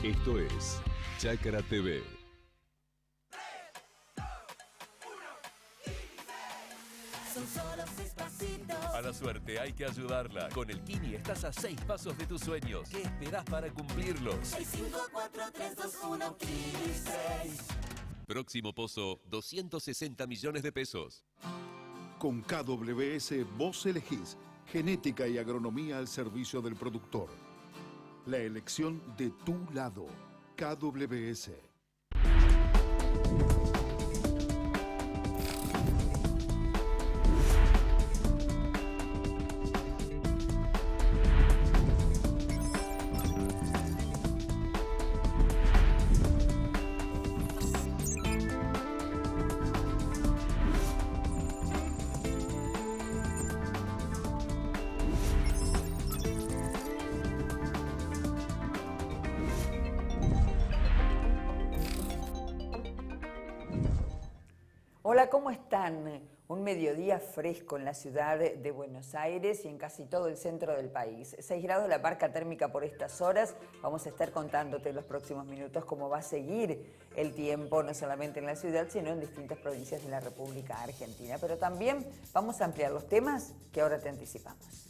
Esto es Chácara TV. A la suerte hay que ayudarla. Con el Kini estás a 6 pasos de tus sueños. ¿Qué esperás para cumplirlos? 6, 5, 4, 3, 2, 1, Kini 6. Próximo pozo, 260 millones de pesos. Con KWS vos elegís genética y agronomía al servicio del productor. La elección de tu lado. KWS. Hola, ¿cómo están? Un mediodía fresco en la ciudad de Buenos Aires y en casi todo el centro del país. 6 grados la marca térmica por estas horas. Vamos a estar contándote en los próximos minutos cómo va a seguir el tiempo, no solamente en la ciudad, sino en distintas provincias de la República Argentina. Pero también vamos a ampliar los temas que ahora te anticipamos.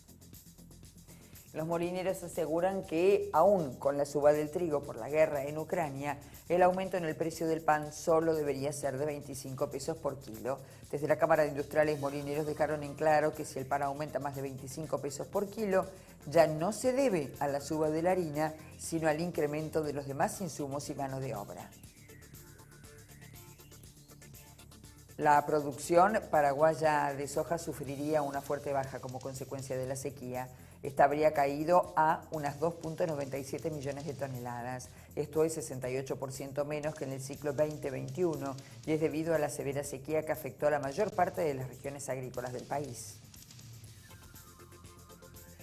Los molineros aseguran que, aún con la suba del trigo por la guerra en Ucrania, el aumento en el precio del pan solo debería ser de 25 pesos por kilo. Desde la Cámara de Industriales Molineros dejaron en claro que si el pan aumenta más de 25 pesos por kilo, ya no se debe a la suba de la harina, sino al incremento de los demás insumos y mano de obra. La producción paraguaya de soja sufriría una fuerte baja como consecuencia de la sequía. Esta habría caído a unas 2.97 millones de toneladas. Esto es 68% menos que en el ciclo 2021 y es debido a la severa sequía que afectó a la mayor parte de las regiones agrícolas del país.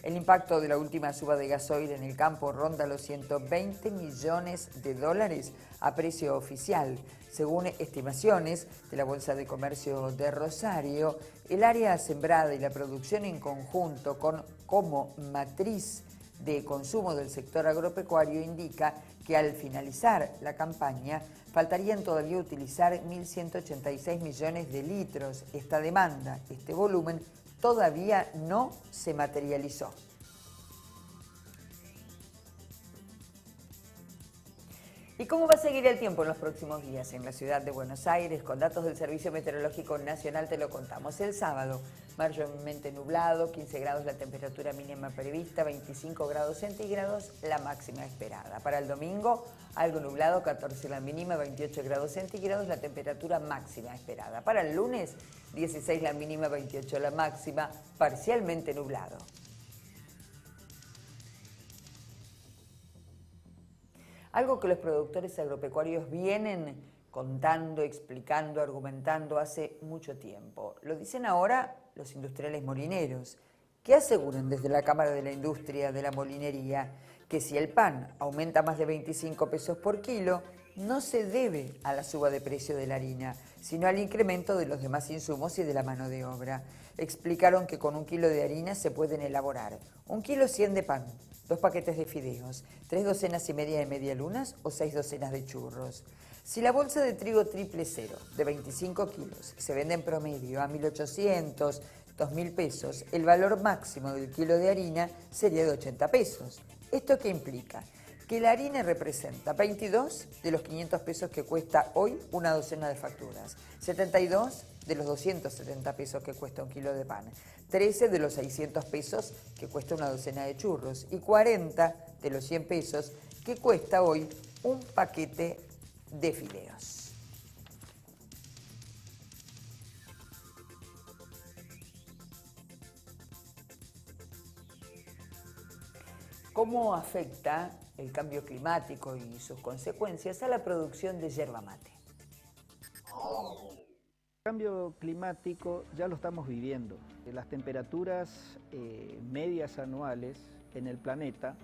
El impacto de la última suba de gasoil en el campo ronda los 120 millones de dólares a precio oficial. Según estimaciones de la Bolsa de Comercio de Rosario, el área sembrada y la producción en conjunto como matriz de consumo del sector agropecuario indica que al finalizar la campaña faltarían todavía utilizar 1.186 millones de litros. Esta demanda, este volumen, todavía no se materializó. ¿Y cómo va a seguir el tiempo en los próximos días en la ciudad de Buenos Aires? Con datos del Servicio Meteorológico Nacional te lo contamos. El sábado, mayormente nublado, 15 grados la temperatura mínima prevista, 25 grados centígrados la máxima esperada. Para el domingo, algo nublado, 14 la mínima, 28 grados centígrados la temperatura máxima esperada. Para el lunes, 16 la mínima, 28 la máxima, parcialmente nublado. Algo que los productores agropecuarios vienen contando, explicando, argumentando hace mucho tiempo. Lo dicen ahora los industriales molineros, que aseguran desde la Cámara de la Industria de la Molinería que si el pan aumenta más de 25 pesos por kilo, no se debe a la suba de precio de la harina, sino al incremento de los demás insumos y de la mano de obra. Explicaron que con 1 kilo de harina se pueden elaborar 1 kilo 100 de pan, 2 paquetes de fideos, 3 docenas y media de medialunas o 6 docenas de churros. Si la bolsa de trigo triple cero de 25 kilos se vende en promedio a 1.800, 2.000 pesos, el valor máximo del kilo de harina sería de 80 pesos. ¿Esto qué implica? Que la harina representa 22 de los 500 pesos que cuesta hoy una docena de facturas, 72 de los 270 pesos que cuesta 1 kilo de pan, 13 de los 600 pesos que cuesta una docena de churros y 40 de los 100 pesos que cuesta hoy un paquete de fideos. ¿Cómo afecta el cambio climático y sus consecuencias a la producción de yerba mate? El cambio climático ya lo estamos viviendo. Las temperaturas medias anuales en el planeta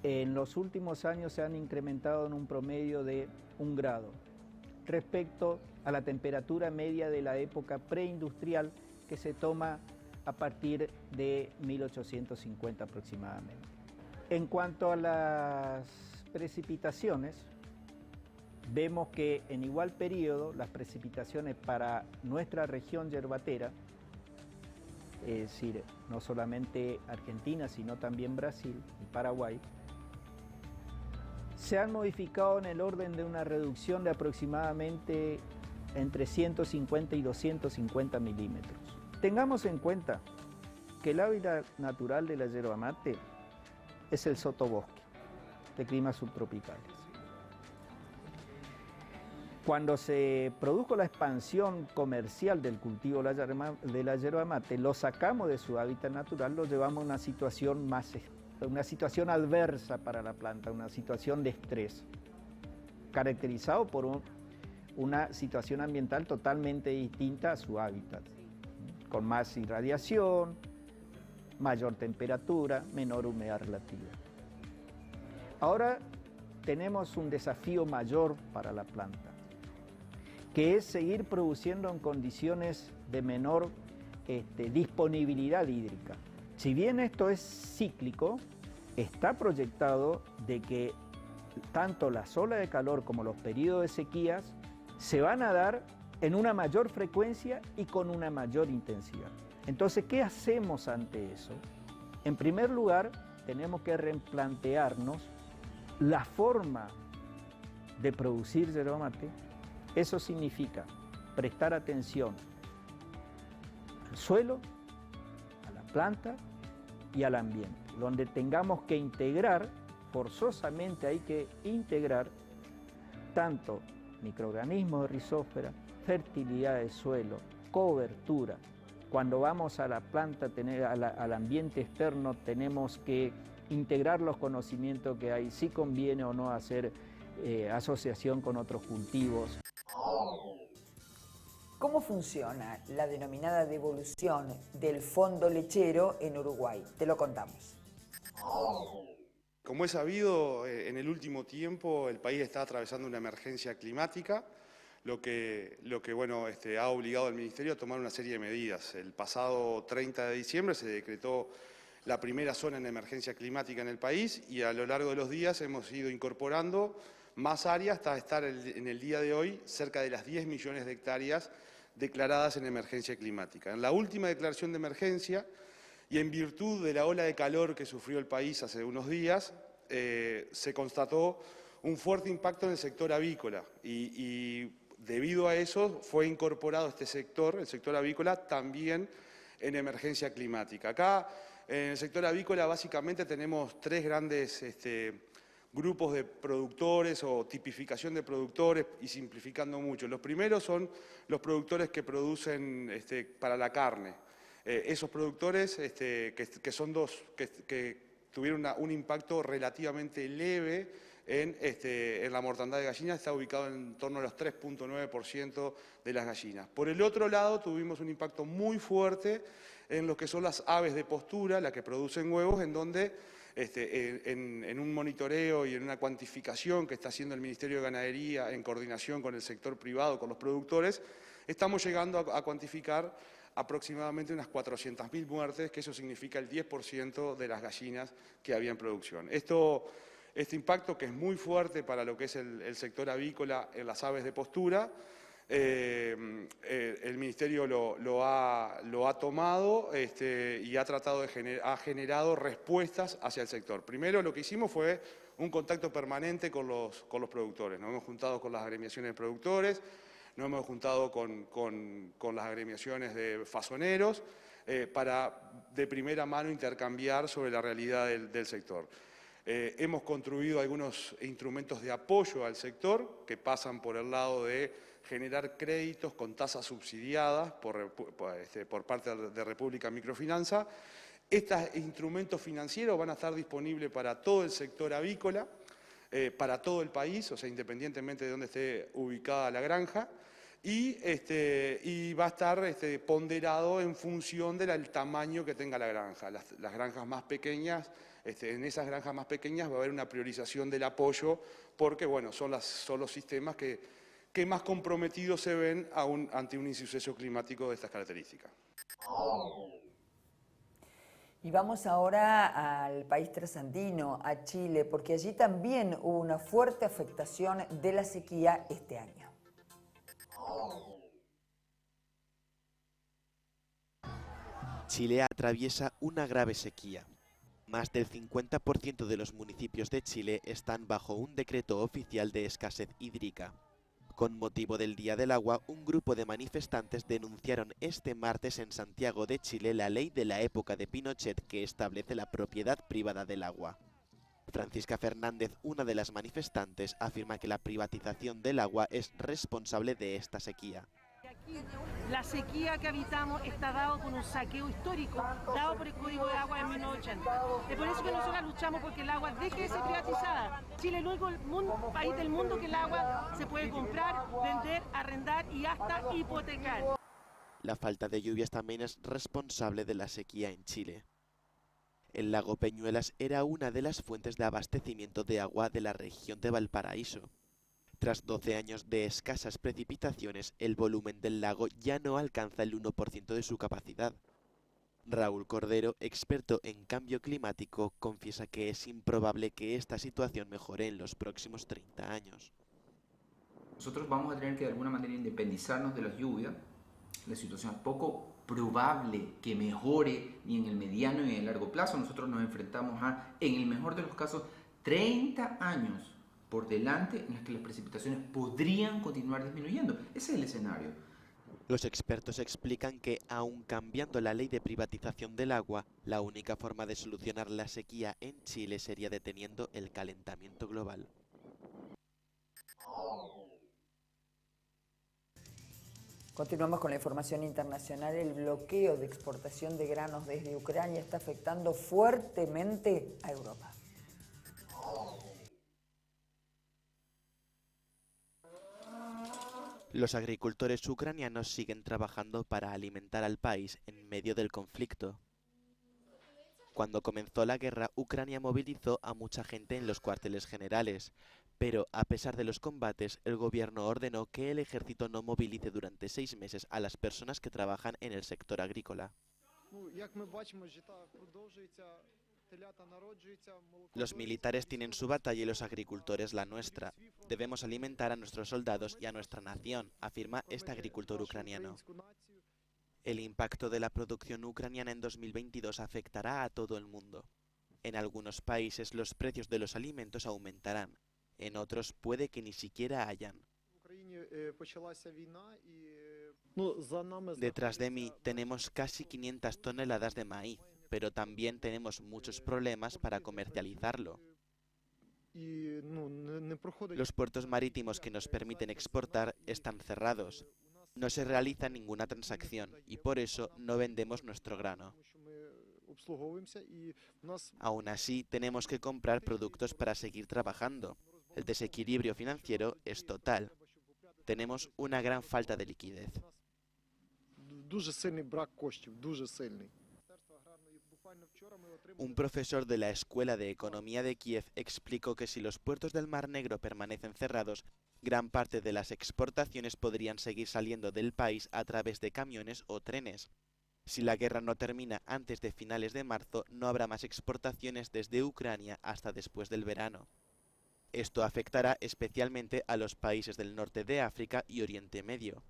en los últimos años se han incrementado en un promedio de 1 grado respecto a la temperatura media de la época preindustrial que se toma a partir de 1850 aproximadamente. En cuanto a las precipitaciones, vemos que en igual periodo las precipitaciones para nuestra región yerbatera, es decir, no solamente Argentina, sino también Brasil y Paraguay, se han modificado en el orden de una reducción de aproximadamente entre 150 y 250 milímetros. Tengamos en cuenta que el hábitat natural de la yerba mate es el sotobosque de climas subtropicales. Cuando se produjo la expansión comercial del cultivo de la yerba mate, lo sacamos de su hábitat natural, lo llevamos a una situación adversa para la planta, una situación de estrés, caracterizado por una situación ambiental totalmente distinta a su hábitat, con más irradiación, mayor temperatura, menor humedad relativa. Ahora tenemos un desafío mayor para la planta, que es seguir produciendo en condiciones de menor disponibilidad hídrica. Si bien esto es cíclico, está proyectado de que tanto las olas de calor como los periodos de sequías se van a dar en una mayor frecuencia y con una mayor intensidad. Entonces, ¿qué hacemos ante eso? En primer lugar, tenemos que replantearnos la forma de producir yerba mate. Eso significa prestar atención al suelo, a la planta y al ambiente, donde tengamos que integrar, forzosamente hay que integrar tanto microorganismos de rizósfera, fertilidad de suelo, cobertura. Cuando vamos a la planta, al ambiente externo, tenemos que integrar los conocimientos que hay, si conviene o no hacer asociación con otros cultivos. ¿Cómo funciona la denominada devolución del fondo lechero en Uruguay? Te lo contamos. Como es sabido, en el último tiempo el país está atravesando una emergencia climática, lo que ha obligado al Ministerio a tomar una serie de medidas. El pasado 30 de diciembre se decretó la primera zona en emergencia climática en el país y a lo largo de los días hemos ido incorporando más áreas hasta estar en el día de hoy cerca de las 10 millones de hectáreas declaradas en emergencia climática. En la última declaración de emergencia y en virtud de la ola de calor que sufrió el país hace unos días, se constató un fuerte impacto en el sector avícola y debido a eso fue incorporado este sector, el sector avícola, también en emergencia climática. Acá en el sector avícola básicamente tenemos tres grandes grupos de productores o tipificación de productores y simplificando mucho. Los primeros son los productores que producen para la carne. Esos productores que son que tuvieron un impacto relativamente leve en la mortandad de gallinas, está ubicado en torno a los 3,9% de las gallinas. Por el otro lado, tuvimos un impacto muy fuerte en lo que son las aves de postura, las que producen huevos, en donde en un monitoreo y en una cuantificación que está haciendo el Ministerio de Ganadería en coordinación con el sector privado, con los productores, estamos llegando a cuantificar aproximadamente unas 400.000 muertes, que eso significa el 10% de las gallinas que había en producción. Este impacto, que es muy fuerte para lo que es el sector avícola en las aves de postura, el Ministerio lo ha tomado y ha tratado ha generado respuestas hacia el sector. Primero lo que hicimos fue un contacto permanente con los productores. Nos hemos juntado con las agremiaciones de productores, nos hemos juntado con las agremiaciones de fasoneros para de primera mano intercambiar sobre la realidad del sector. Hemos construido algunos instrumentos de apoyo al sector que pasan por el lado de generar créditos con tasas subsidiadas por parte de República Microfinanza. Estos instrumentos financieros van a estar disponibles para todo el sector avícola, para todo el país, o sea, independientemente de dónde esté ubicada la granja, y va a estar ponderado en función del tamaño que tenga la granja. Las granjas más pequeñas, en esas granjas más pequeñas va a haber una priorización del apoyo porque, bueno, son los sistemas que más comprometidos se ven ante un insuceso climático de estas características. Y vamos ahora al país trasandino, a Chile, porque allí también hubo una fuerte afectación de la sequía este año. Chile atraviesa una grave sequía. Más del 50% de los municipios de Chile están bajo un decreto oficial de escasez hídrica. Con motivo del Día del Agua, un grupo de manifestantes denunciaron este martes en Santiago de Chile la ley de la época de Pinochet que establece la propiedad privada del agua. Francisca Fernández, una de las manifestantes, afirma que la privatización del agua es responsable de esta sequía. La sequía que habitamos está dado por un saqueo histórico, dado por el Código de Agua de 1980. Es por eso que nosotros luchamos porque el agua deje de ser privatizada. Chile es el único país del mundo que el agua se puede comprar, vender, arrendar y hasta hipotecar. La falta de lluvias también es responsable de la sequía en Chile. El lago Peñuelas era una de las fuentes de abastecimiento de agua de la región de Valparaíso. Tras 12 años de escasas precipitaciones, el volumen del lago ya no alcanza el 1% de su capacidad. Raúl Cordero, experto en cambio climático, confiesa que es improbable que esta situación mejore en los próximos 30 años. Nosotros vamos a tener que de alguna manera independizarnos de las lluvias. La situación es poco probable que mejore ni en el mediano ni en el largo plazo. Nosotros nos enfrentamos a, en el mejor de los casos, 30 años por delante en las que las precipitaciones podrían continuar disminuyendo. Ese es el escenario. Los expertos explican que, aun cambiando la ley de privatización del agua, la única forma de solucionar la sequía en Chile sería deteniendo el calentamiento global. Continuamos con la información internacional. El bloqueo de exportación de granos desde Ucrania está afectando fuertemente a Europa. Los agricultores ucranianos siguen trabajando para alimentar al país en medio del conflicto. Cuando comenzó la guerra, Ucrania movilizó a mucha gente en los cuarteles generales, pero a pesar de los combates, el gobierno ordenó que el ejército no movilice durante 6 meses a las personas que trabajan en el sector agrícola. Los militares tienen su batalla y los agricultores la nuestra. Debemos alimentar a nuestros soldados y a nuestra nación, afirma este agricultor ucraniano. El impacto de la producción ucraniana en 2022 afectará a todo el mundo. En algunos países los precios de los alimentos aumentarán, en otros puede que ni siquiera hayan. Detrás de mí tenemos casi 500 toneladas de maíz, pero también tenemos muchos problemas para comercializarlo. Los puertos marítimos que nos permiten exportar están cerrados. No se realiza ninguna transacción y por eso no vendemos nuestro grano. Aún así, tenemos que comprar productos para seguir trabajando. El desequilibrio financiero es total. Tenemos una gran falta de liquidez. Un profesor de la Escuela de Economía de Kiev explicó que si los puertos del Mar Negro permanecen cerrados, gran parte de las exportaciones podrían seguir saliendo del país a través de camiones o trenes. Si la guerra no termina antes de finales de marzo, no habrá más exportaciones desde Ucrania hasta después del verano. Esto afectará especialmente a los países del norte de África y Oriente Medio.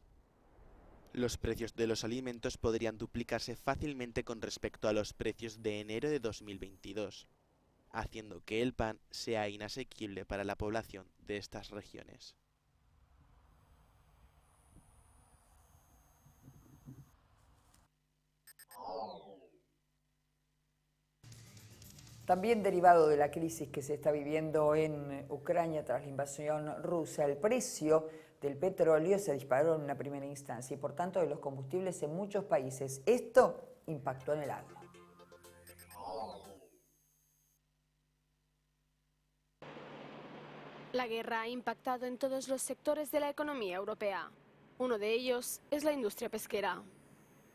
Los precios de los alimentos podrían duplicarse fácilmente con respecto a los precios de enero de 2022, haciendo que el pan sea inasequible para la población de estas regiones. También derivado de la crisis que se está viviendo en Ucrania tras la invasión rusa, el precio del petróleo se disparó en una primera instancia y por tanto de los combustibles en muchos países. Esto impactó en el agro. La guerra ha impactado en todos los sectores de la economía europea. Uno de ellos es la industria pesquera.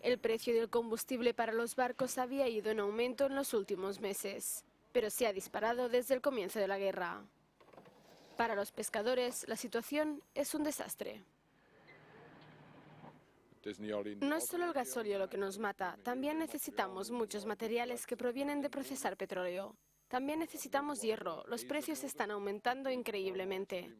El precio del combustible para los barcos había ido en aumento en los últimos meses, pero se ha disparado desde el comienzo de la guerra. Para los pescadores, la situación es un desastre. No es solo el gasóleo lo que nos mata, también necesitamos muchos materiales que provienen de procesar petróleo. También necesitamos hierro, los precios están aumentando increíblemente.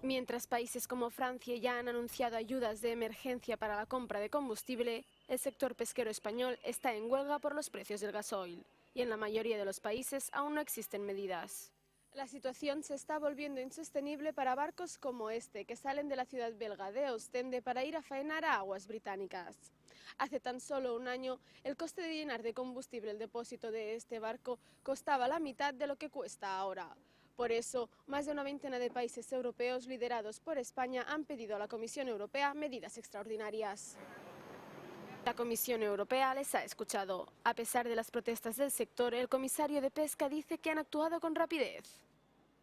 Mientras países como Francia ya han anunciado ayudas de emergencia para la compra de combustible, el sector pesquero español está en huelga por los precios del gasoil, y en la mayoría de los países aún no existen medidas. La situación se está volviendo insostenible para barcos como este, que salen de la ciudad belga de Ostende para ir a faenar a aguas británicas. Hace tan solo un año, el coste de llenar de combustible el depósito de este barco costaba la mitad de lo que cuesta ahora. Por eso, más de una veintena de países europeos liderados por España han pedido a la Comisión Europea medidas extraordinarias. La Comisión Europea les ha escuchado. A pesar de las protestas del sector, el comisario de Pesca dice que han actuado con rapidez.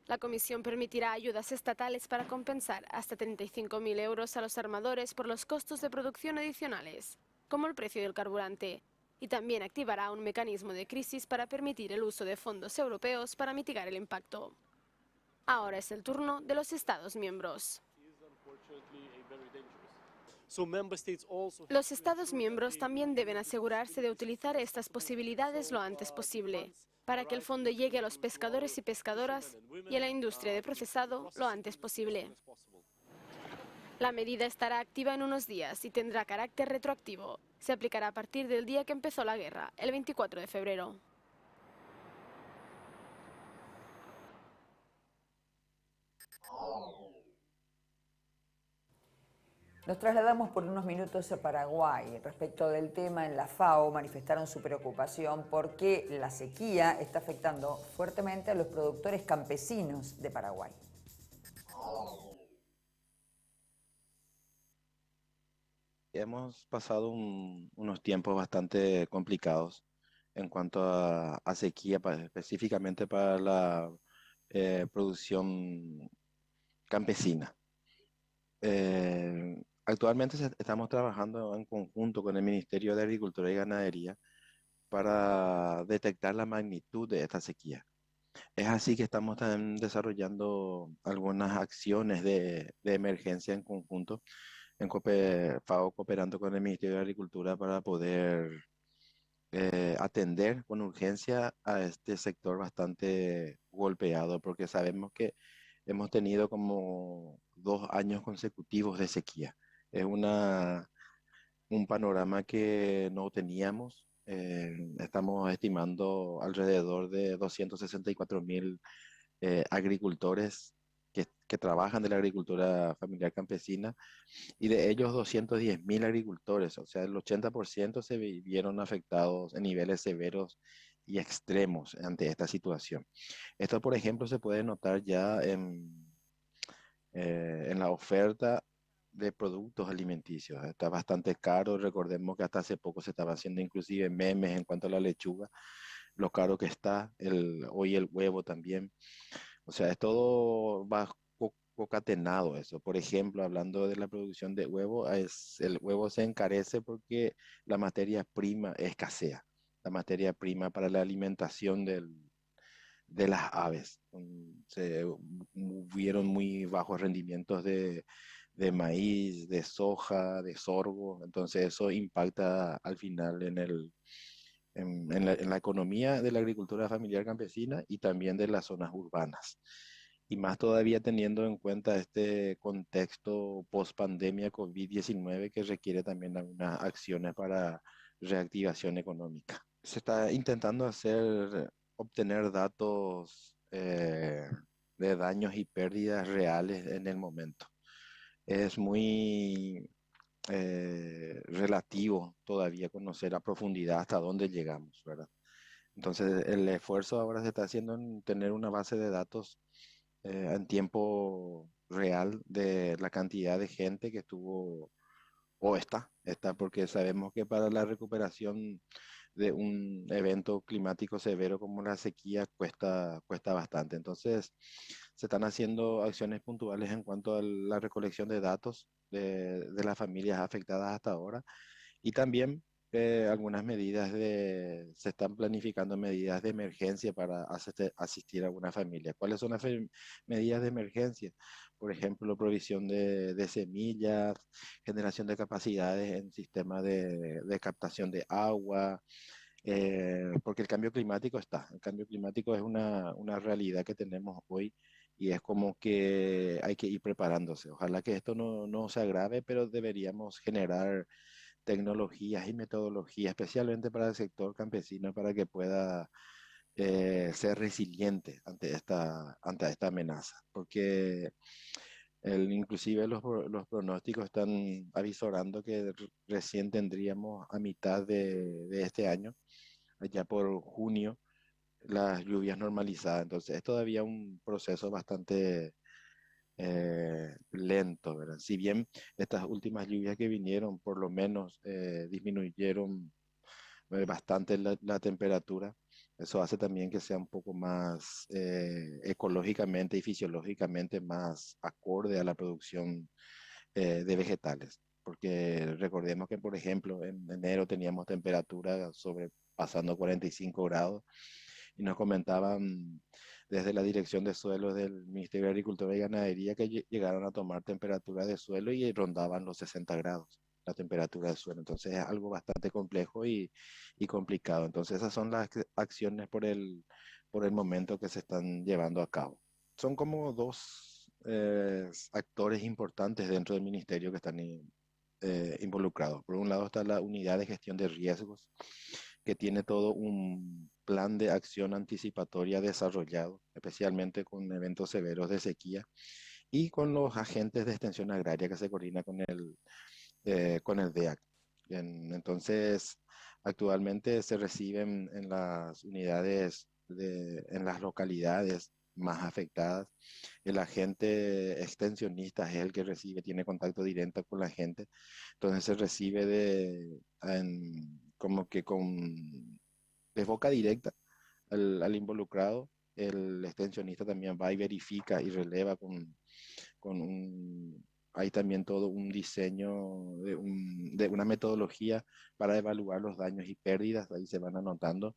La Comisión permitirá ayudas estatales para compensar hasta 35.000 euros a los armadores por los costos de producción adicionales, como el precio del carburante. Y también activará un mecanismo de crisis para permitir el uso de fondos europeos para mitigar el impacto. Ahora es el turno de los Estados miembros. Los Estados miembros también deben asegurarse de utilizar estas posibilidades lo antes posible, para que el fondo llegue a los pescadores y pescadoras y a la industria de procesado lo antes posible. La medida estará activa en unos días y tendrá carácter retroactivo. Se aplicará a partir del día que empezó la guerra, el 24 de febrero. Nos trasladamos por unos minutos a Paraguay. Respecto del tema, en la FAO manifestaron su preocupación porque la sequía está afectando fuertemente a los productores campesinos de Paraguay. Hemos pasado unos tiempos bastante complicados en cuanto a sequía, específicamente para la producción campesina. Actualmente estamos trabajando en conjunto con el Ministerio de Agricultura y Ganadería para detectar la magnitud de esta sequía. Es así que estamos también desarrollando algunas acciones de emergencia en conjunto, en FAO cooperando con el Ministerio de Agricultura para poder atender con urgencia a este sector bastante golpeado, porque sabemos que hemos tenido como 2 años consecutivos de sequía. Es un panorama que no teníamos. Estamos estimando alrededor de 264.000 agricultores que trabajan de la agricultura familiar campesina, y de ellos 210.000 agricultores, o sea, el 80% se vieron afectados en niveles severos y extremos ante esta situación. Esto, por ejemplo, se puede notar ya en la oferta de productos alimenticios. Está bastante caro. Recordemos que hasta hace poco se estaba haciendo inclusive memes en cuanto a la lechuga, lo caro que está, hoy el huevo también. O sea, es todo va concatenado eso. Por ejemplo, hablando de la producción de huevo, el huevo se encarece porque la materia prima escasea. La materia prima para la alimentación de las aves. Se hubieron muy bajos rendimientos de maíz, de soja, de sorgo. Entonces eso impacta al final en la economía de la agricultura familiar campesina y también de las zonas urbanas. Y más todavía teniendo en cuenta este contexto post-pandemia COVID-19 que requiere también algunas acciones para reactivación económica. Se está intentando obtener datos de daños y pérdidas reales en el momento. Es muy relativo todavía conocer a profundidad hasta dónde llegamos, ¿verdad? Entonces el esfuerzo ahora se está haciendo en tener una base de datos en tiempo real de la cantidad de gente que estuvo o está porque sabemos que para la recuperación de un evento climático severo como la sequía cuesta bastante. Entonces se están haciendo acciones puntuales en cuanto a la recolección de datos de las familias afectadas hasta ahora, y también algunas medidas se están planificando medidas de emergencia para asistir a alguna familia. ¿Cuáles son las medidas de emergencia? Por ejemplo, provisión de semillas, generación de capacidades en sistemas de captación de agua, porque el cambio climático el cambio climático es una realidad que tenemos hoy y es como que hay que ir preparándose. Ojalá que esto no se agrave, pero deberíamos generar tecnologías y metodologías, especialmente para el sector campesino, para que pueda ser resiliente ante esta amenaza. Porque inclusive los pronósticos están avisorando que recién tendríamos a mitad de este año, allá por junio, las lluvias normalizadas. Entonces es todavía un proceso bastante lento, ¿verdad? Si bien estas últimas lluvias que vinieron por lo menos disminuyeron bastante la temperatura, eso hace también que sea un poco más ecológicamente y fisiológicamente más acorde a la producción de vegetales. Porque recordemos que, por ejemplo, en enero teníamos temperatura sobrepasando 45 grados y nos comentaban desde la Dirección de Suelos del Ministerio de Agricultura y Ganadería que llegaron a tomar temperatura de suelo y rondaban los 60 grados la temperatura del suelo. Entonces es algo bastante complejo y complicado. Entonces esas son las acciones por el momento que se están llevando a cabo. Son como dos actores importantes dentro del ministerio que están involucrados. Por un lado está la unidad de gestión de riesgos, que tiene todo un plan de acción anticipatoria desarrollado, especialmente con eventos severos de sequía, y con los agentes de extensión agraria que se coordina con el DEAC. Entonces, actualmente se reciben en las unidades, en las localidades más afectadas, el agente extensionista es el que tiene contacto directo con la gente, entonces se recibe de boca directa al involucrado. El extensionista también va y verifica y releva hay también todo un diseño de una metodología para evaluar los daños y pérdidas, ahí se van anotando,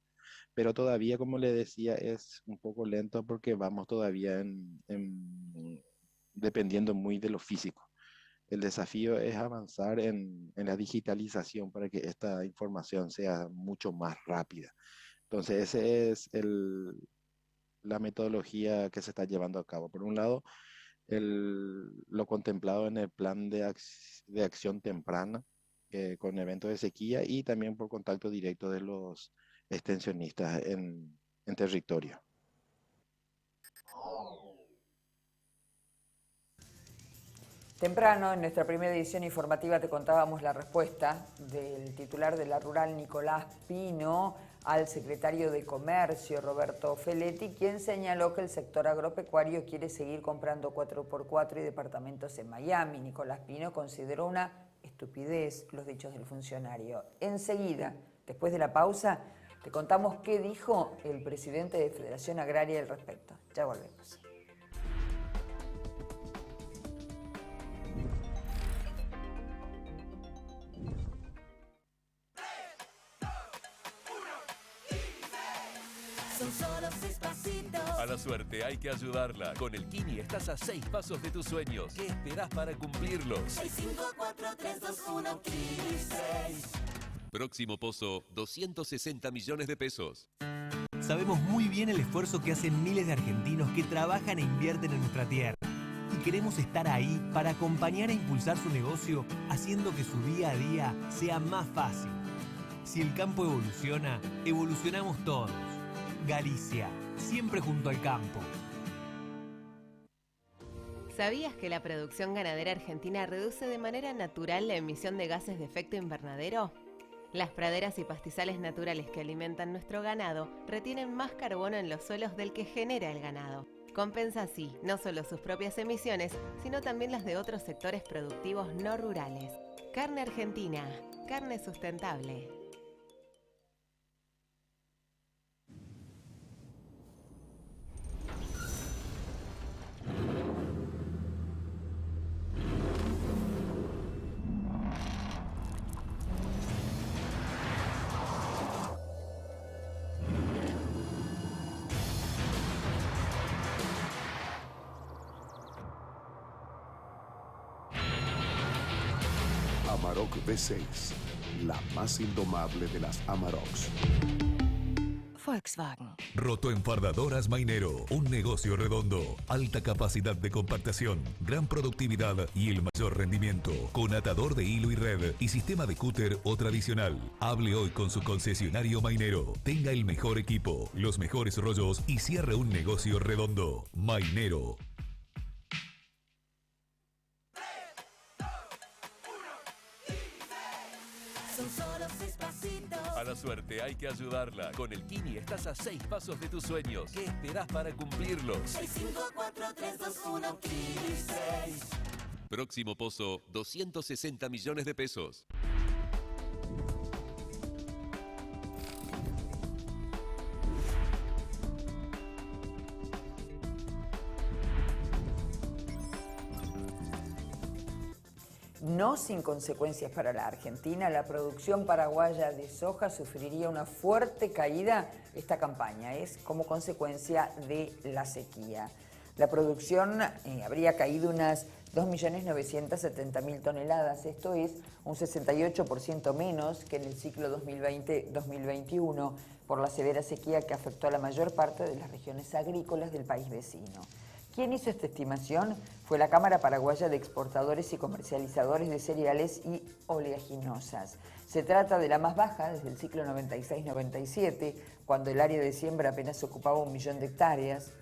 pero todavía, como le decía, es un poco lento porque vamos todavía dependiendo muy de lo físico. El desafío es avanzar en la digitalización para que esta información sea mucho más rápida. Entonces, esa es la metodología que se está llevando a cabo. Por un lado, lo contemplado en el plan de acción temprana con eventos de sequía y también por contacto directo de los extensionistas en territorio. Temprano, en nuestra primera edición informativa, te contábamos la respuesta del titular de la Rural, Nicolás Pino, al secretario de Comercio, Roberto Feletti, quien señaló que el sector agropecuario quiere seguir comprando 4x4 y departamentos en Miami. Nicolás Pino consideró una estupidez los dichos del funcionario. Enseguida, después de la pausa, te contamos qué dijo el presidente de Federación Agraria al respecto. Ya volvemos. Son solo 6 pasitos. A la suerte hay que ayudarla. Con el Kini estás a 6 pasos de tus sueños. ¿Qué esperás para cumplirlos? 6, 5, 4, 3, 2, 1, Kini 6. Próximo pozo, 260 millones de pesos. Sabemos muy bien el esfuerzo que hacen miles de argentinos que trabajan e invierten en nuestra tierra. Y queremos estar ahí para acompañar e impulsar su negocio, haciendo que su día a día sea más fácil. Si el campo evoluciona, evolucionamos todos. Galicia, siempre junto al campo. ¿Sabías que la producción ganadera argentina reduce de manera natural la emisión de gases de efecto invernadero? Las praderas y pastizales naturales que alimentan nuestro ganado retienen más carbono en los suelos del que genera el ganado. Compensa así no solo sus propias emisiones, sino también las de otros sectores productivos no rurales. Carne argentina, carne sustentable. Amarok V6, la más indomable de las Amaroks. Volkswagen. Rotoenfardadoras Mainero, un negocio redondo, alta capacidad de compactación, gran productividad y el mayor rendimiento, con atador de hilo y red y sistema de cúter o tradicional. Hable hoy con su concesionario Mainero, tenga el mejor equipo, los mejores rollos y cierre un negocio redondo. Mainero. Son solo 6 pasitos. A la suerte hay que ayudarla. Con el Kini estás a 6 pasos de tus sueños. ¿Qué esperás para cumplirlos? 6, 5, 4, 3, 2, 1, Kini 6. Próximo pozo, 260 millones de pesos. No sin consecuencias para la Argentina, la producción paraguaya de soja sufriría una fuerte caída esta campaña, es como consecuencia de la sequía. La producción habría caído unas 2.970.000 toneladas, esto es un 68% menos que en el ciclo 2020-2021 por la severa sequía que afectó a la mayor parte de las regiones agrícolas del país vecino. ¿Quién hizo esta estimación? Fue la Cámara Paraguaya de Exportadores y Comercializadores de Cereales y Oleaginosas. Se trata de la más baja desde el ciclo 96-97, cuando el área de siembra apenas ocupaba 1 millón de hectáreas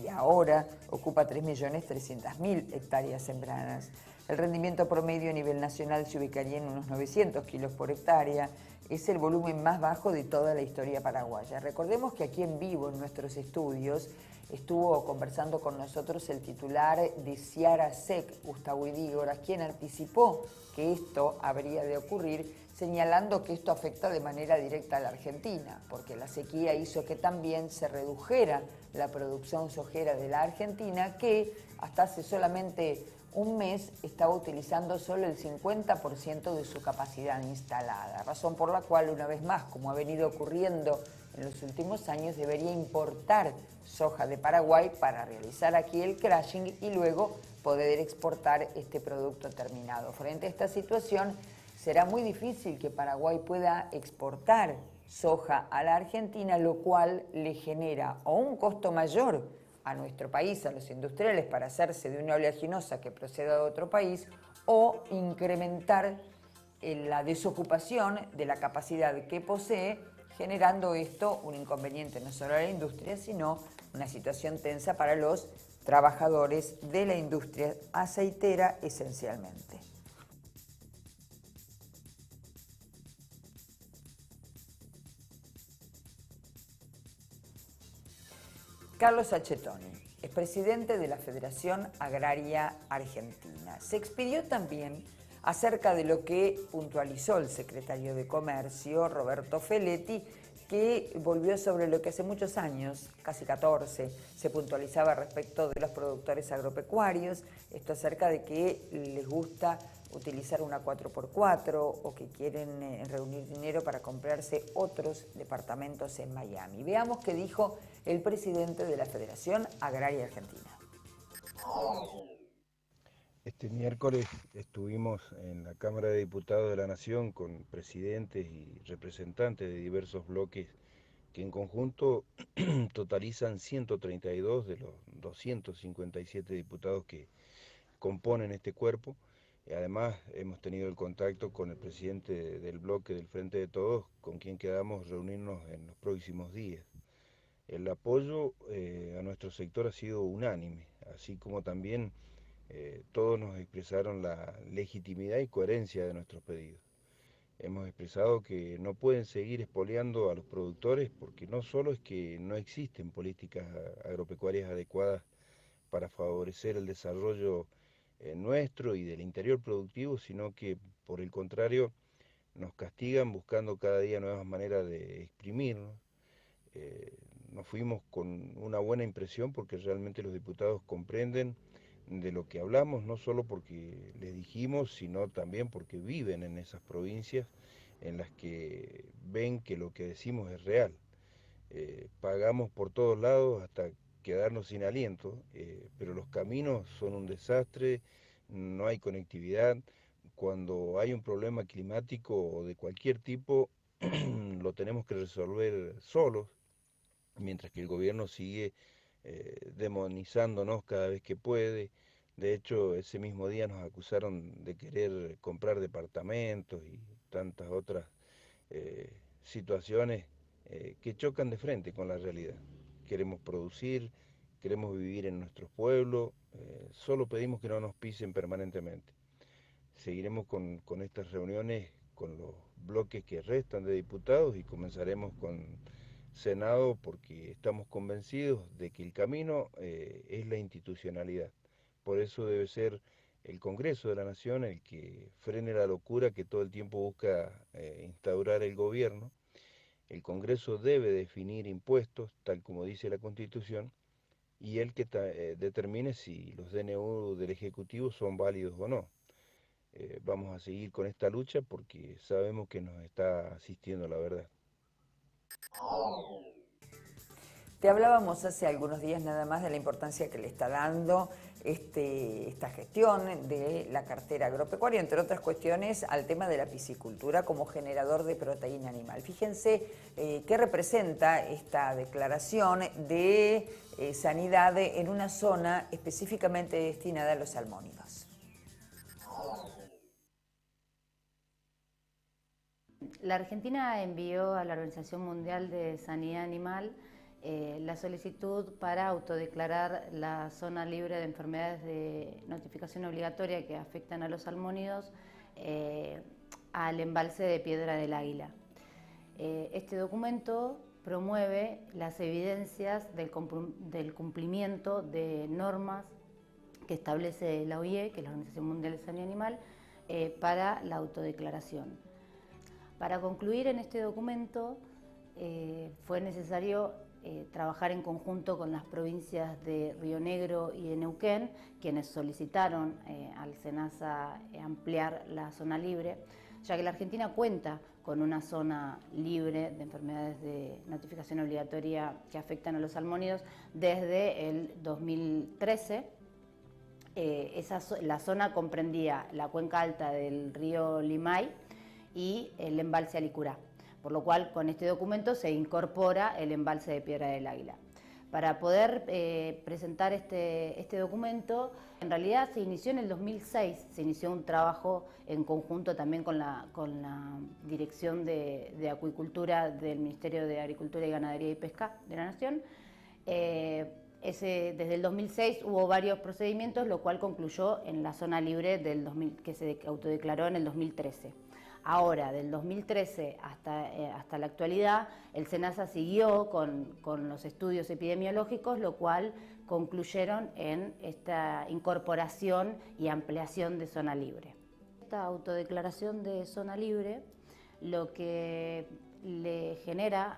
y ahora ocupa 3.300.000 hectáreas sembradas. El rendimiento promedio a nivel nacional se ubicaría en unos 900 kilos por hectárea. Es el volumen más bajo de toda la historia paraguaya. Recordemos que aquí en vivo, en nuestros estudios, estuvo conversando con nosotros el titular de Ciara Sec, Gustavo Idígoras, quien anticipó que esto habría de ocurrir, señalando que esto afecta de manera directa a la Argentina, porque la sequía hizo que también se redujera la producción sojera de la Argentina, que hasta hace solamente un mes estaba utilizando solo el 50% de su capacidad instalada, razón por la cual, una vez más, como ha venido ocurriendo en los últimos años, debería importar soja de Paraguay para realizar aquí el crushing y luego poder exportar este producto terminado. Frente a esta situación, será muy difícil que Paraguay pueda exportar soja a la Argentina, lo cual le genera o un costo mayor a nuestro país, a los industriales, para hacerse de una oleaginosa que proceda de otro país, o incrementar la desocupación de la capacidad que posee, generando esto un inconveniente no solo a la industria, sino una situación tensa para los trabajadores de la industria aceitera esencialmente. Carlos Achetoni es presidente de la Federación Agraria Argentina. Se expidió también acerca de lo que puntualizó el secretario de Comercio, Roberto Feletti, que volvió sobre lo que hace muchos años, casi 14, se puntualizaba respecto de los productores agropecuarios, esto acerca de que les gusta utilizar una 4x4 o que quieren reunir dinero para comprarse otros departamentos en Miami. Veamos qué dijo el presidente de la Federación Agraria Argentina. Este miércoles estuvimos en la Cámara de Diputados de la Nación con presidentes y representantes de diversos bloques que en conjunto totalizan 132 de los 257 diputados que componen este cuerpo. Además, hemos tenido el contacto con el presidente del bloque del Frente de Todos, con quien quedamos reunirnos en los próximos días. El apoyo a nuestro sector ha sido unánime, así como también todos nos expresaron la legitimidad y coherencia de nuestros pedidos. Hemos expresado que no pueden seguir expoliando a los productores porque no solo es que no existen políticas agropecuarias adecuadas para favorecer el desarrollo nuestro y del interior productivo, sino que por el contrario nos castigan buscando cada día nuevas maneras de exprimirnos. Nos fuimos con una buena impresión porque realmente los diputados comprenden de lo que hablamos, no solo porque les dijimos, sino también porque viven en esas provincias en las que ven que lo que decimos es real. Pagamos por todos lados hasta quedarnos sin aliento, pero los caminos son un desastre, no hay conectividad, cuando hay un problema climático o de cualquier tipo, lo tenemos que resolver solos, mientras que el gobierno sigue demonizándonos cada vez que puede. De hecho, ese mismo día nos acusaron de querer comprar departamentos y tantas otras situaciones que chocan de frente con la realidad. Queremos producir, queremos vivir en nuestros pueblos, solo pedimos que no nos pisen permanentemente. Seguiremos con estas reuniones con los bloques que restan de diputados y comenzaremos con Senado porque estamos convencidos de que el camino es la institucionalidad. Por eso debe ser el Congreso de la Nación el que frene la locura que todo el tiempo busca instaurar el gobierno. El Congreso debe definir impuestos, tal como dice la Constitución, y el que determine si los DNU del Ejecutivo son válidos o no. Vamos a seguir con esta lucha porque sabemos que nos está asistiendo la verdad. Te hablábamos hace algunos días nada más de la importancia que le está dando esta gestión de la cartera agropecuaria, entre otras cuestiones, al tema de la piscicultura como generador de proteína animal. Fíjense qué representa esta declaración de sanidad en una zona específicamente destinada a los salmónidos. La Argentina envió a la Organización Mundial de Sanidad Animal la solicitud para autodeclarar la zona libre de enfermedades de notificación obligatoria que afectan a los salmónidos al embalse de Piedra del Águila. Este documento promueve las evidencias del cumplimiento de normas que establece la OIE, que es la Organización Mundial de Sanidad Animal, para la autodeclaración. Para concluir en este documento fue necesario trabajar en conjunto con las provincias de Río Negro y de Neuquén, quienes solicitaron al SENASA ampliar la zona libre, ya que la Argentina cuenta con una zona libre de enfermedades de notificación obligatoria que afectan a los salmónidos desde el 2013. La zona comprendía la cuenca alta del río Limay y el embalse Alicurá, por lo cual con este documento se incorpora el embalse de Piedra del Águila. Para poder presentar este documento, en realidad se inició en el 2006, se inició un trabajo en conjunto también con la Dirección de Acuicultura del Ministerio de Agricultura y Ganadería y Pesca de la Nación. Desde el 2006 hubo varios procedimientos, lo cual concluyó en la zona libre que se autodeclaró en el 2013. Ahora, del 2013 hasta la actualidad, el SENASA siguió con los estudios epidemiológicos, lo cual concluyeron en esta incorporación y ampliación de zona libre. Esta autodeclaración de zona libre lo que le genera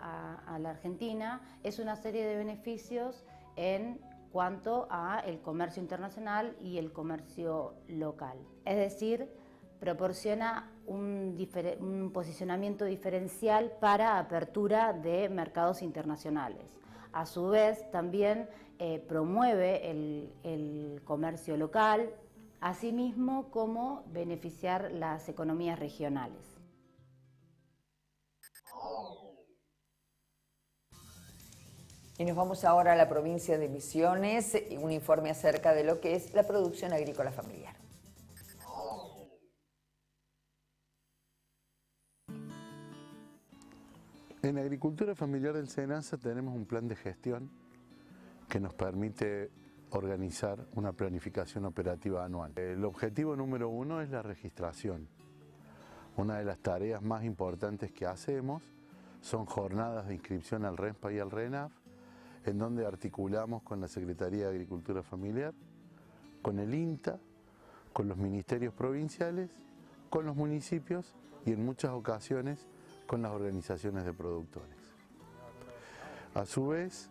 a la Argentina es una serie de beneficios en cuanto a el comercio internacional y el comercio local. Es decir, proporciona un posicionamiento diferencial para apertura de mercados internacionales. A su vez, también promueve el comercio local, asimismo como beneficiar las economías regionales. Y nos vamos ahora a la provincia de Misiones, un informe acerca de lo que es la producción agrícola familiar. En Agricultura Familiar del SENASA tenemos un plan de gestión que nos permite organizar una planificación operativa anual. El objetivo número 1 es la registración. Una de las tareas más importantes que hacemos son jornadas de inscripción al RENPA y al RENAF, en donde articulamos con la Secretaría de Agricultura Familiar, con el INTA, con los ministerios provinciales, con los municipios y en muchas ocasiones con las organizaciones de productores. A su vez,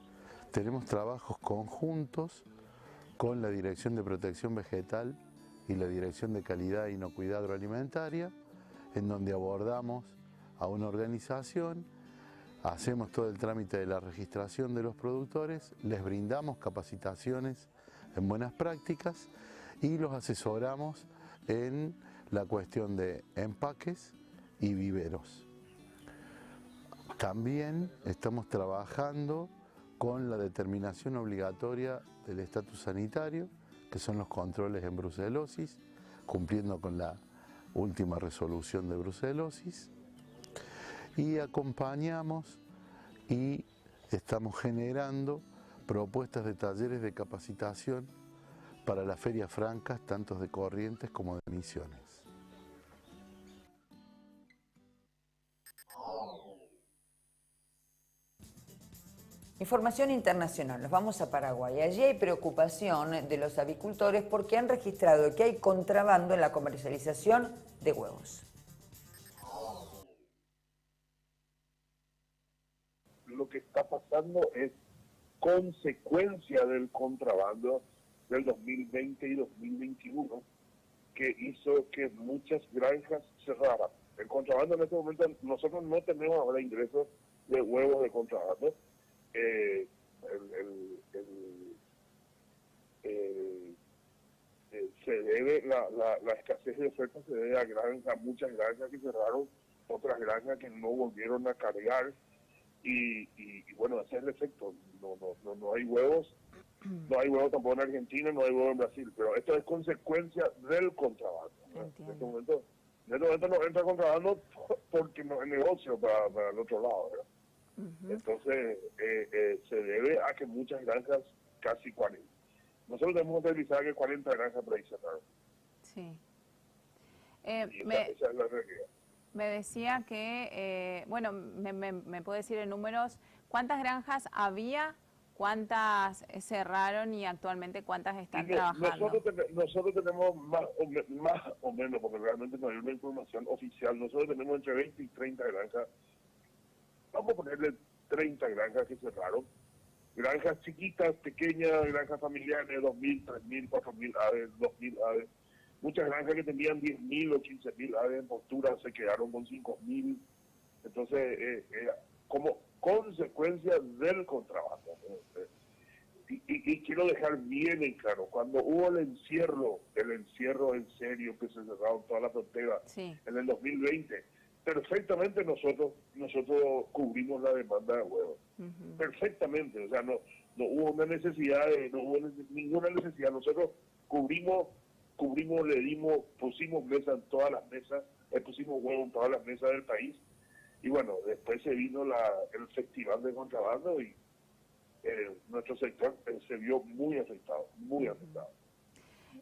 tenemos trabajos conjuntos con la Dirección de Protección Vegetal y la Dirección de Calidad e Inocuidad Agroalimentaria, en donde abordamos a una organización, hacemos todo el trámite de la registración de los productores, les brindamos capacitaciones en buenas prácticas y los asesoramos en la cuestión de empaques y viveros. También estamos trabajando con la determinación obligatoria del estatus sanitario, que son los controles en brucelosis, cumpliendo con la última resolución de brucelosis, y acompañamos y estamos generando propuestas de talleres de capacitación para las ferias francas, tanto de Corrientes como de Misiones. Información internacional, nos vamos a Paraguay. Allí hay preocupación de los avicultores porque han registrado que hay contrabando en la comercialización de huevos. Lo que está pasando es consecuencia del contrabando del 2020 y 2021 que hizo que muchas granjas cerraran. El contrabando en este momento, nosotros no tenemos ahora ingresos de huevos de contrabando. Se debe, la escasez de oferta se debe a muchas granjas que cerraron, otras granjas que no volvieron a cargar y bueno, ese es el efecto. No hay huevos, no hay huevos tampoco en Argentina, no hay huevos en Brasil, pero esto es consecuencia del contrabando, ¿no? En este momento no entra contrabando porque no es negocio para el otro lado, ¿verdad? Entonces, se debe a que muchas granjas, casi 40. Nosotros tenemos que revisar que 40 granjas por ahí cerraron. Sí. Esa es la realidad. Me decía que, bueno, me puede decir en números, ¿cuántas granjas había, cuántas cerraron y actualmente cuántas están trabajando? Nosotros tenemos más o menos, porque realmente no hay una información oficial, nosotros tenemos entre 20 y 30 granjas. Vamos a ponerle 30 granjas que cerraron. Granjas chiquitas, pequeñas, granjas familiares, 2.000, 3.000, 4.000 aves, 2.000 aves. Muchas granjas que tenían 10.000 o 15.000 aves en postura se quedaron con 5.000. Entonces, como consecuencia del contrabando. Y quiero dejar bien en claro, cuando hubo el encierro en serio, que se cerraron toda la frontera en el 2020, perfectamente nosotros cubrimos la demanda de huevos. Perfectamente, o sea, no hubo una necesidad, ninguna necesidad. Nosotros cubrimos, pusimos mesa en todas las mesas, pusimos huevos en todas las mesas del país. Y bueno, después se vino el festival de contrabando y nuestro sector se vio muy afectado, muy afectado.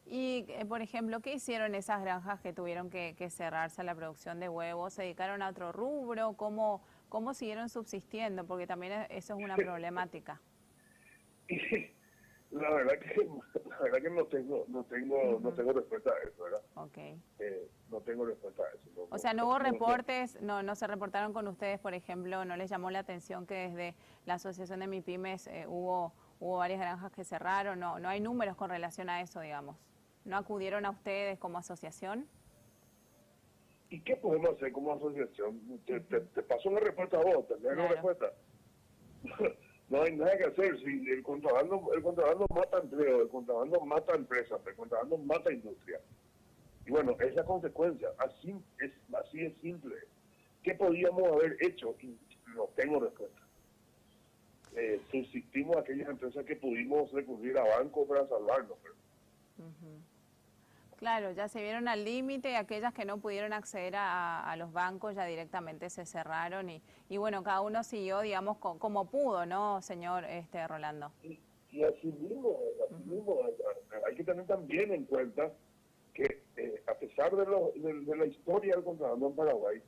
Y, por ejemplo, ¿qué hicieron esas granjas que tuvieron que cerrarse a la producción de huevos? ¿Se dedicaron a otro rubro? ¿Cómo siguieron subsistiendo? Porque también eso es una problemática. La verdad que no tengo respuesta a eso, ¿verdad? Okay. No tengo respuesta a eso. O sea, no hubo reportes, no se reportaron con ustedes, por ejemplo, no les llamó la atención que desde la Asociación de MIPYMES hubo varias granjas que cerraron, no hay números con relación a eso, digamos. ¿No acudieron a ustedes como asociación? ¿Y qué podemos hacer como asociación? Te paso una respuesta a vos, ¿tenés una respuesta? No hay nada que hacer. Si el contrabando mata empleo, el contrabando mata empresas, el contrabando mata industria. Y bueno, es la consecuencia. Así es simple. ¿Qué podíamos haber hecho? Y no tengo respuesta. Subsistimos a aquellas empresas que pudimos recurrir a bancos para salvarnos. Claro, ya se vieron al límite, aquellas que no pudieron acceder a los bancos ya directamente se cerraron y bueno, cada uno siguió, digamos, como pudo, ¿no, señor Rolando? Y así mismo, hay que tener también en cuenta que a pesar de la historia del contrabando en Paraguay,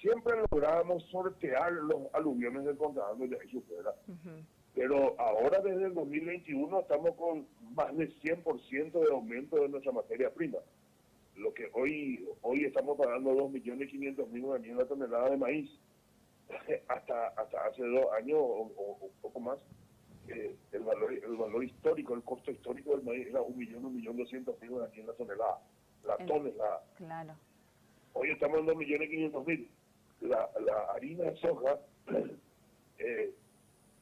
siempre lográbamos sortear los aluviones del contrabando de ahí fuera. Pero ahora desde el 2021 estamos con más de 100% de aumento de nuestra materia prima. Lo que hoy estamos pagando 2.500.000 la tonelada de maíz. hasta hace 2 años o poco más, el valor histórico, el costo histórico del maíz era 1.200.000 aquí en la tonelada. Tonelada. Claro. Hoy estamos en 2.500.000. La harina de soja,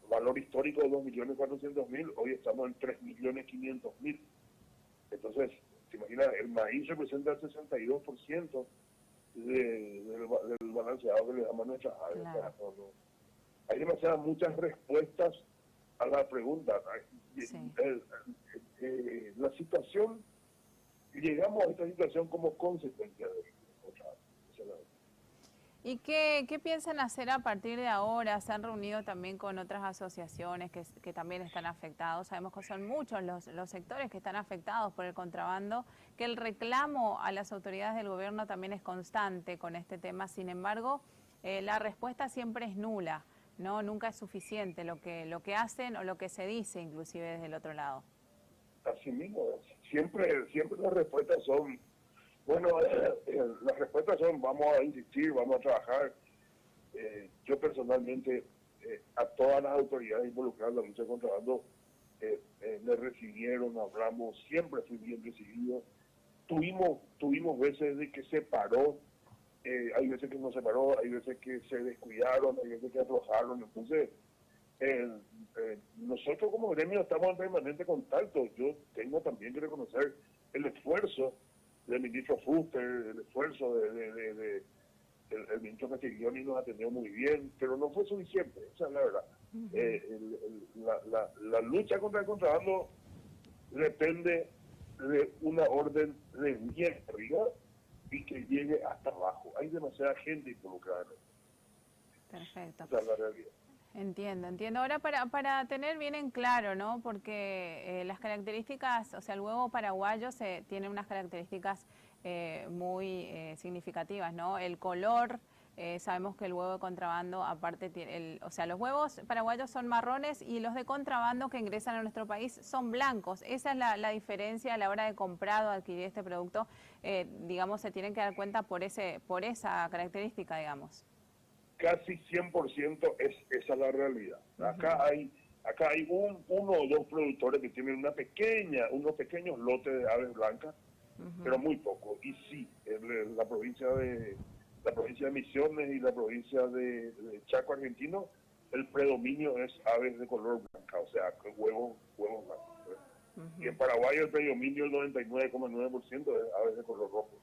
valor histórico de 2.400.000, hoy estamos en 3.500.000. Entonces, ¿Se imaginan? El maíz representa el 62% del balanceado que le damos a nuestras aves. Claro. Hay muchas respuestas a la pregunta. Sí. La situación, llegamos a esta situación como consecuencia de eso. ¿Y qué piensan hacer a partir de ahora? ¿Se han reunido también con otras asociaciones que también están afectados? Sabemos que son muchos los sectores que están afectados por el contrabando, que el reclamo a las autoridades del gobierno también es constante con este tema. Sin embargo, la respuesta siempre es nula, ¿no? Nunca es suficiente lo que hacen o lo que se dice inclusive desde el otro lado. Así mismo, siempre las respuestas son... Bueno, las respuestas son: vamos a insistir, vamos a trabajar. Yo personalmente, a todas las autoridades involucradas en la lucha contra el contrabando, me recibieron, hablamos, siempre fui bien recibido. Tuvimos veces de que se paró, hay veces que no se paró, hay veces que se descuidaron, hay veces que aflojaron. Entonces, nosotros como gremio estamos en permanente contacto. Yo tengo también que reconocer el esfuerzo del ministro Fuster, el esfuerzo del ministro Castiglioni nos atendió muy bien, pero no fue suficiente, esa es la verdad. La lucha contra el contrabando depende de una orden de bien arriba y que llegue hasta abajo. Hay demasiada gente involucrada en eso. Perfecto. Esa es la realidad. Entiendo. Ahora para tener bien en claro, ¿no? Porque las características, o sea, el huevo paraguayo tiene unas características muy significativas, ¿no? El color, sabemos que el huevo de contrabando, aparte, o sea, los huevos paraguayos son marrones y los de contrabando que ingresan a nuestro país son blancos. Esa es la diferencia a la hora de comprar o adquirir este producto. Digamos, se tienen que dar cuenta por esa característica, digamos. Casi 100% esa la realidad. Acá hay uno o dos productores que tienen unos pequeños lotes de aves blancas, pero muy poco. Y sí, la provincia de Misiones y la provincia de Chaco argentino, el predominio es aves de color blanca, o sea, huevos blancos. Y en Paraguay el predominio, el 99,9% es aves de color rojo.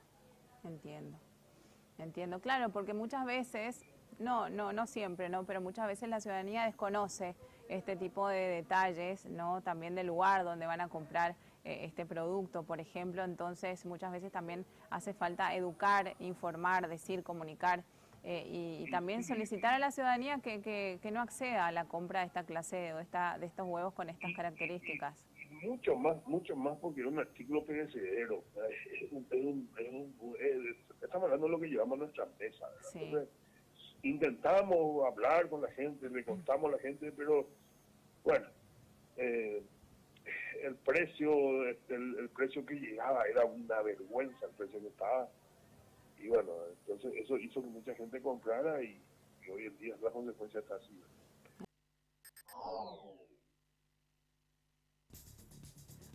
Entiendo, claro, porque muchas veces... No siempre, ¿no? Pero muchas veces la ciudadanía desconoce este tipo de detalles, ¿no? También del lugar donde van a comprar este producto, por ejemplo. Entonces, muchas veces también hace falta educar, informar, decir, comunicar y también solicitar a la ciudadanía que no acceda a la compra de esta clase de estos huevos con estas características. Mucho más porque es un artículo perecedero. Estamos hablando de lo que llevamos a nuestra mesa. Sí. Entonces, intentamos hablar con la gente, le contamos a la gente, pero bueno, el precio que llegaba era una vergüenza, el precio que estaba, y bueno, entonces eso hizo que mucha gente comprara y hoy en día la consecuencia está así.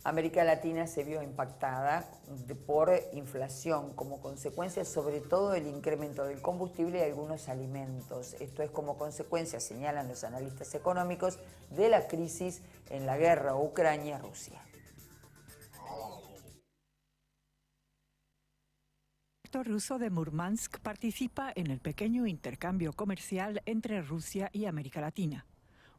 América Latina se vio impactada por inflación como consecuencia sobre todo del incremento del combustible y algunos alimentos. Esto es como consecuencia, señalan los analistas económicos, de la crisis en la guerra Ucrania-Rusia. El puerto ruso de Murmansk participa en el pequeño intercambio comercial entre Rusia y América Latina.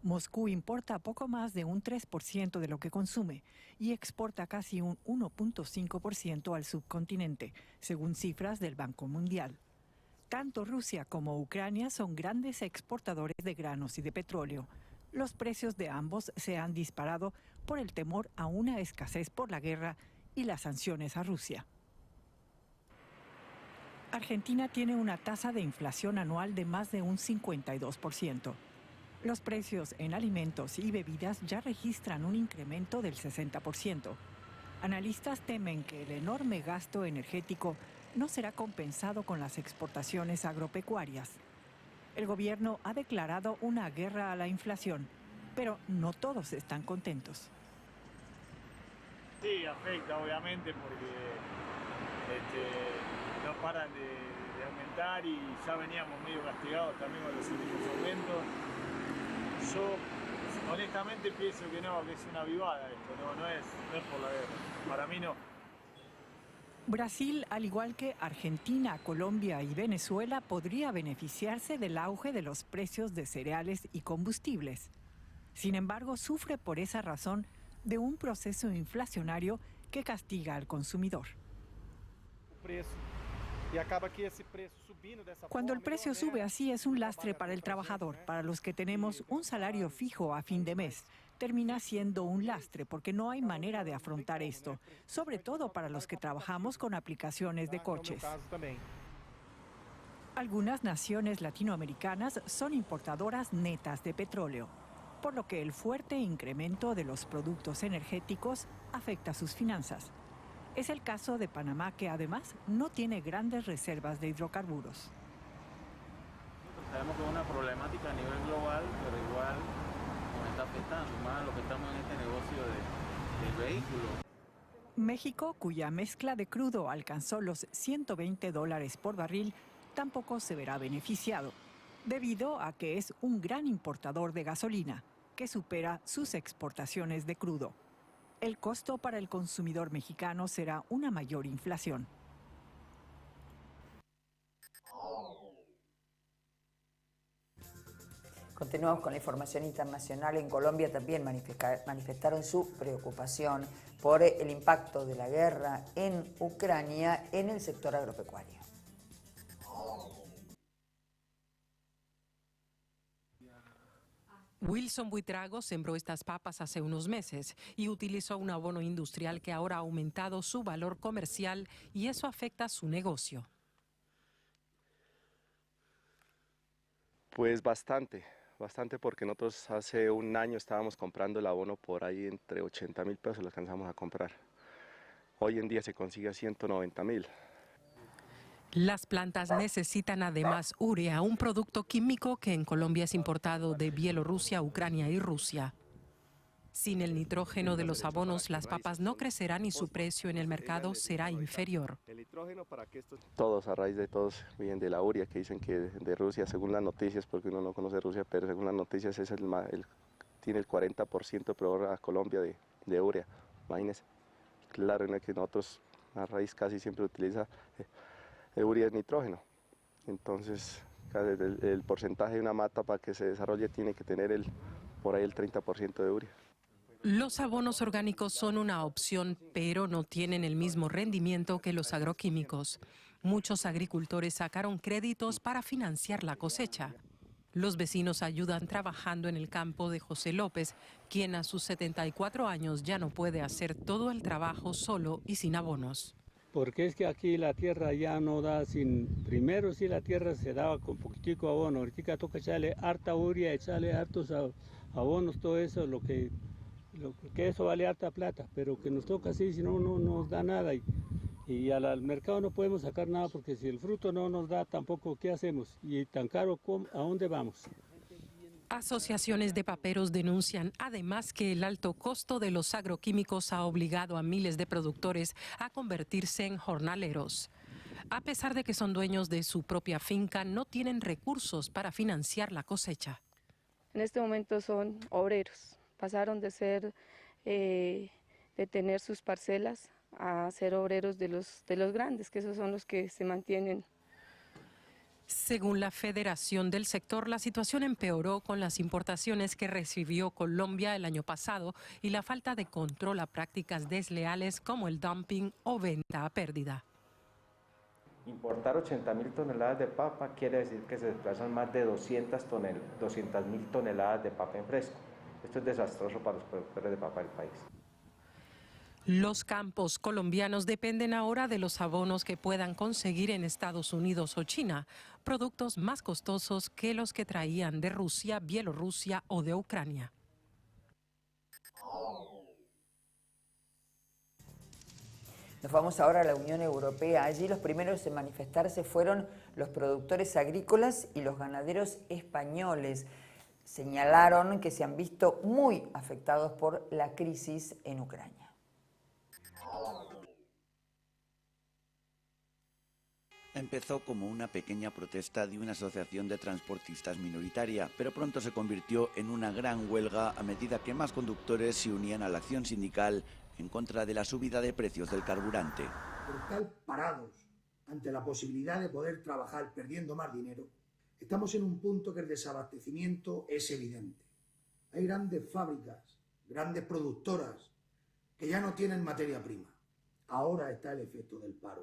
Moscú importa poco más de un 3% de lo que consume y exporta casi un 1.5% al subcontinente, según cifras del Banco Mundial. Tanto Rusia como Ucrania son grandes exportadores de granos y de petróleo. Los precios de ambos se han disparado por el temor a una escasez por la guerra y las sanciones a Rusia. Argentina tiene una tasa de inflación anual de más de un 52%. Los precios en alimentos y bebidas ya registran un incremento del 60%. Analistas temen que el enorme gasto energético no será compensado con las exportaciones agropecuarias. El gobierno ha declarado una guerra a la inflación, pero no todos están contentos. Sí, afecta obviamente porque no paran de aumentar y ya veníamos medio castigados también con los últimos aumentos. Yo honestamente pienso que no, que es una avivada esto, no es por la guerra, para mí no. Brasil, al igual que Argentina, Colombia y Venezuela, podría beneficiarse del auge de los precios de cereales y combustibles. Sin embargo, sufre por esa razón de un proceso inflacionario que castiga al consumidor. Cuando el precio sube así es un lastre para el trabajador, para los que tenemos un salario fijo a fin de mes. Termina siendo un lastre porque no hay manera de afrontar esto, sobre todo para los que trabajamos con aplicaciones de coches. Algunas naciones latinoamericanas son importadoras netas de petróleo, por lo que el fuerte incremento de los productos energéticos afecta sus finanzas. Es el caso de Panamá, que además no tiene grandes reservas de hidrocarburos. Sabemos que es una problemática a nivel global, pero igual nos está afectando más a lo que estamos en este negocio del vehículo. México, cuya mezcla de crudo alcanzó los $120 por barril, tampoco se verá beneficiado, debido a que es un gran importador de gasolina, que supera sus exportaciones de crudo. El costo para el consumidor mexicano será una mayor inflación. Continuamos con la información internacional. En Colombia también manifestaron su preocupación por el impacto de la guerra en Ucrania en el sector agropecuario. Wilson Buitrago sembró estas papas hace unos meses y utilizó un abono industrial que ahora ha aumentado su valor comercial y eso afecta su negocio. Pues bastante porque nosotros hace un año estábamos comprando el abono por ahí entre 80.000 pesos, lo alcanzamos a comprar. Hoy en día se consigue a 190.000. Las plantas necesitan además urea, un producto químico que en Colombia es importado de Bielorrusia, Ucrania y Rusia. Sin el nitrógeno de los abonos, las papas no crecerán y su precio en el mercado será inferior. Todos, a raíz de todos, vienen de la urea, que dicen que de Rusia, según las noticias, porque uno no conoce Rusia, pero según las noticias es tiene el 40% peor a Colombia de urea. Imagínense. Claro, en el que nosotros, a raíz casi siempre utiliza urea es nitrógeno. Entonces, el porcentaje de una mata para que se desarrolle tiene que tener por ahí el 30% de urea. Los abonos orgánicos son una opción, pero no tienen el mismo rendimiento que los agroquímicos. Muchos agricultores sacaron créditos para financiar la cosecha. Los vecinos ayudan trabajando en el campo de José López, quien a sus 74 años ya no puede hacer todo el trabajo solo y sin abonos. Porque es que aquí la tierra ya no da primero sí la tierra se daba con poquitico abono, ahorita toca echarle harta urea, echarle hartos abonos, todo eso, lo que eso vale harta plata, pero que nos toca así, si no, no nos da nada y al mercado no podemos sacar nada porque si el fruto no nos da tampoco, ¿qué hacemos? Y tan caro, ¿a dónde vamos? Asociaciones de paperos denuncian además que el alto costo de los agroquímicos ha obligado a miles de productores a convertirse en jornaleros. A pesar de que son dueños de su propia finca, no tienen recursos para financiar la cosecha. En este momento son obreros, pasaron de tener sus parcelas a ser obreros de los grandes, que esos son los que se mantienen. Según la Federación del Sector, la situación empeoró con las importaciones que recibió Colombia el año pasado y la falta de control a prácticas desleales como el dumping o venta a pérdida. Importar 80.000 toneladas de papa quiere decir que se desplazan más de 200.000 toneladas de papa en fresco. Esto es desastroso para los productores de papa del país. Los campos colombianos dependen ahora de los abonos que puedan conseguir en Estados Unidos o China, productos más costosos que los que traían de Rusia, Bielorrusia o de Ucrania. Nos vamos ahora a la Unión Europea. Allí los primeros en manifestarse fueron los productores agrícolas y los ganaderos españoles. Señalaron que se han visto muy afectados por la crisis en Ucrania. Empezó como una pequeña protesta de una asociación de transportistas minoritaria, pero pronto se convirtió en una gran huelga a medida que más conductores se unían a la acción sindical en contra de la subida de precios del carburante. por tal parados ante la posibilidad de poder trabajar perdiendo más dinero, estamos en un punto que el desabastecimiento es evidente. Hay grandes fábricas, grandes productoras que ya no tienen materia prima. Ahora está el efecto del paro.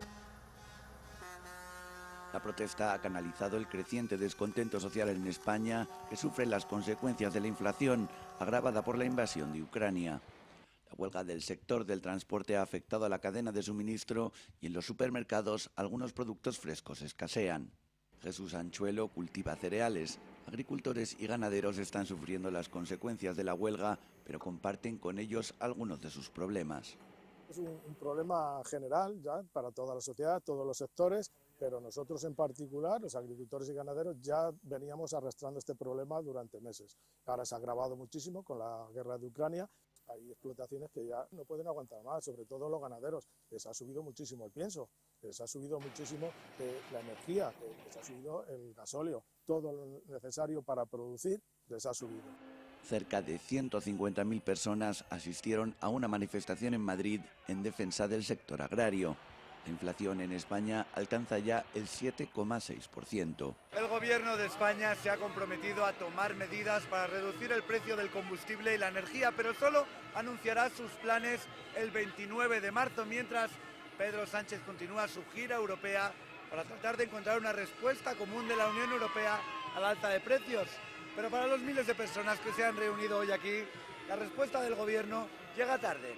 La protesta ha canalizado el creciente descontento social en España, que sufre las consecuencias de la inflación agravada por la invasión de Ucrania. La huelga del sector del transporte ha afectado a la cadena de suministro y en los supermercados algunos productos frescos escasean. Jesús Anchuelo cultiva cereales. Agricultores y ganaderos están sufriendo las consecuencias de la huelga, pero comparten con ellos algunos de sus problemas. Es un problema general ya para toda la sociedad, todos los sectores, pero nosotros en particular, los agricultores y ganaderos, ya veníamos arrastrando este problema durante meses. Ahora se ha agravado muchísimo con la guerra de Ucrania. Hay explotaciones que ya no pueden aguantar más, sobre todo los ganaderos. Les ha subido muchísimo el pienso, les ha subido muchísimo la energía, les ha subido el gasóleo. Todo lo necesario para producir les ha subido. Cerca de 150.000 personas asistieron a una manifestación en Madrid en defensa del sector agrario. La inflación en España alcanza ya el 7,6%. El Gobierno de España se ha comprometido a tomar medidas para reducir el precio del combustible y la energía, pero solo anunciará sus planes el 29 de marzo, mientras Pedro Sánchez continúa su gira europea para tratar de encontrar una respuesta común de la Unión Europea al alza de precios. Pero para los miles de personas que se han reunido hoy aquí, la respuesta del Gobierno llega tarde.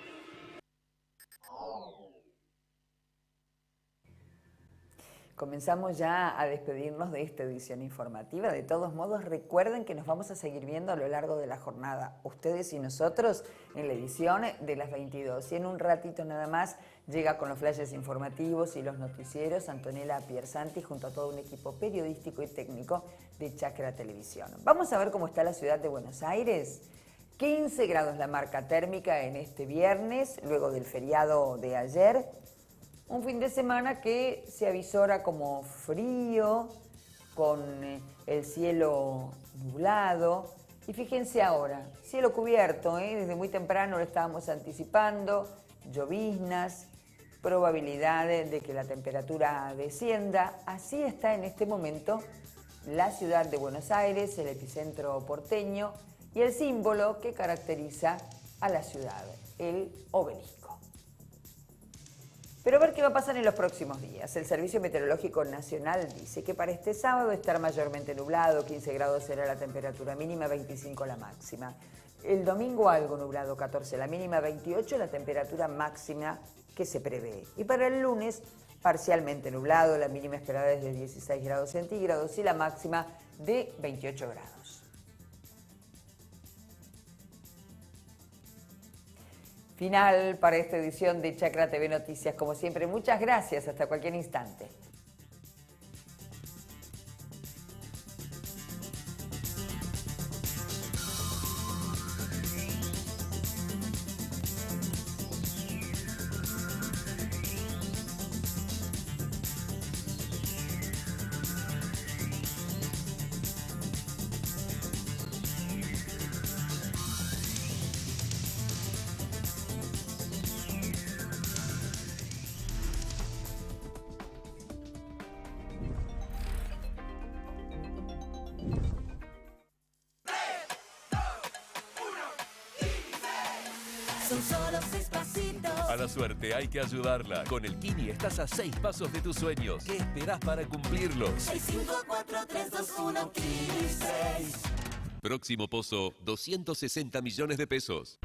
Comenzamos ya a despedirnos de esta edición informativa. De todos modos, recuerden que nos vamos a seguir viendo a lo largo de la jornada, ustedes y nosotros, en la edición de las 22. Y en un ratito nada más llega con los flashes informativos y los noticieros Antonella Piersanti junto a todo un equipo periodístico y técnico de Chacra Televisión. Vamos a ver cómo está la ciudad de Buenos Aires. 15 grados la marca térmica en este viernes, luego del feriado de ayer. Un fin de semana que se avisora como frío, con el cielo nublado. Y fíjense ahora, cielo cubierto, desde muy temprano lo estábamos anticipando, lloviznas, probabilidad de que la temperatura descienda. Así está en este momento la ciudad de Buenos Aires, el epicentro porteño y el símbolo que caracteriza a la ciudad, el obelisco. Pero a ver qué va a pasar en los próximos días. El Servicio Meteorológico Nacional dice que para este sábado estará mayormente nublado, 15 grados será la temperatura mínima, 25 la máxima. El domingo algo nublado, 14 la mínima, 28 la temperatura máxima que se prevé. Y para el lunes, parcialmente nublado, la mínima esperada es de 16 grados centígrados y la máxima de 28 grados. Final para esta edición de Chacra TV Noticias. Como siempre, muchas gracias. Hasta cualquier instante. Son solo 6 pasitos. A la suerte hay que ayudarla. Con el Kini estás a 6 pasos de tus sueños. ¿Qué esperás para cumplirlos? 6, 5, 4, 3, 2, 1, Kini 6. Próximo pozo, 260 millones de pesos.